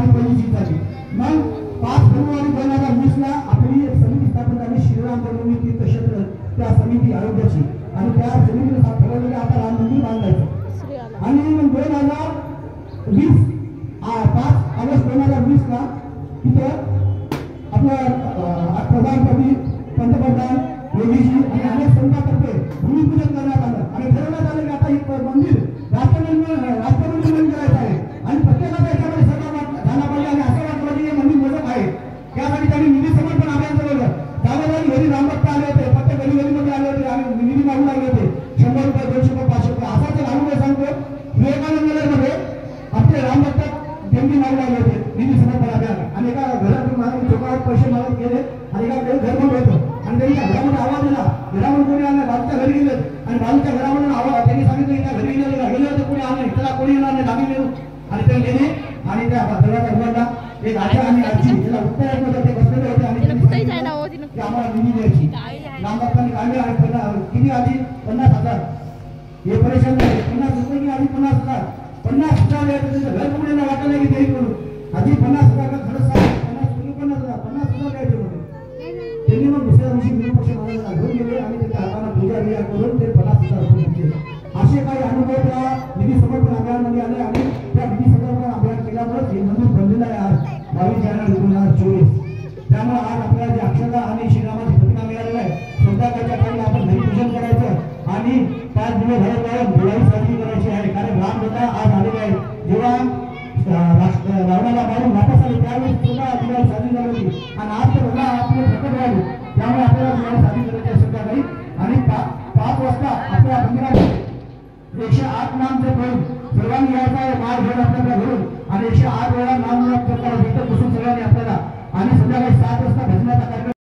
आम्ही पहिली जीत झाली। मग 5 फेब्रुवारी 2020 ला आपली एक समिती स्थापन झाली श्रीराम जन्मभूमी तीर्थक्षेत्र त्या समिती आयोगाची आणि त्या समितीने ठरवलेलं आता राम मंदिर बांधायचं। आणि 2020 5 ऑगस्ट 2020 ला तिथं आपलं प्रधानमंत्री पंतप्रधान योगीजी आणि अनेक संतांतर्फे भूमिपूजन करण्यात आलं आणि ठरवण्यात आलं की आता हे मंदिर राष्ट्रमंदिर करायचं आहे आणि प्रत्येकाचा याच्यामध्ये सहभाग झाला पाहिजे आणि असं वाटलं की हे मंदिर मजबूत आहे। त्यासाठी त्यांनी निधी समर्पण अभियान चालवलं। त्यामध्ये घरी रामभक्त आले होते, प्रत्येक गलीमध्ये आले होते आणि निधी मागू लागले होते। 100 रुपये 200 रुपये 500 रुपये असा ते लागू सांगतो। विवेकानंद नगरमध्ये आपले रामभक्त देणगी मागू लागले होते निधी समर्पण अभियान आणि एका घरातून मला चोकावर पैसे मागत गेले आणि एका घर बंद होतं आणि त्यांच्या घरामध्ये आवाज दिला। घरामध्ये कोणी आलं, बाजूच्या घरी गेले आणि बाजूच्या घरामधून आवाज त्यांनी सांगितलं की त्या घरी गेले होते कोणी आलं नाही, त्याला कोणी येणार नाही, दाबी नेऊ आणि ते गेले आणि त्या दरवाजा उघडला। एक आजा आणि आजी त्याला उत्तर येत नव्हतं, ते बसलेले होते आणि आम्हाला निधी द्यायची। रामभक्तांनी काढले आणि किती आजी 50,000 हे परेशान झाले। 50 रुपये की आधी 50,000 50,000 द्यायचं घर पुढे वाटलं नाही की ते करून आधी 50,000 का खरंच 50,000 द्यायचे होते। त्यांनी मग दुसऱ्या दिवशी विरूपक्ष महाराजांना घेऊन गेले आणि त्यांच्या हाताला पूजा बिजा करून ते 50,000 रुपये घेतले। असे काही अनुभव त्या निधी समर्पण अभियानामध्ये आले आणि त्या निधी समर्पण अभियान केल्यामुळे हे मंदिर बनलेलं आहे आज 22 जानेवारी 2024। त्यामुळे आज आपल्याला जे अक्षता आणि श्रीरामाची प्रतिमा मिळालेली आहे, संध्याकाळच्या काळी आपण घरी पूजन करायचं आणि 5 दिवस घरात दिवाळी साजरी करायची आहे। कारण रामलला आज आलेले आहे, जेव्हा रावणाला मारून वापस आले त्यावेळेस सुद्धा दिवाळी साजरी झाली होती आणि आज तर आपले प्रकट झाले। त्यामुळे आपल्याला दिवाळी साजरी करायची आहे संध्याकाळी आणि 5 वाजता आपल्या मंदिरात 108 नाम जप होईल। सर्वांनी यायचं आहे, माळ घेऊन आपल्याला घरून आणि 108 वेळा नाम जप करायचं, इथं बसून सगळ्यांनी आपल्याला आणि संध्याकाळी 7 वाजता भजनाचा कार्यक्रम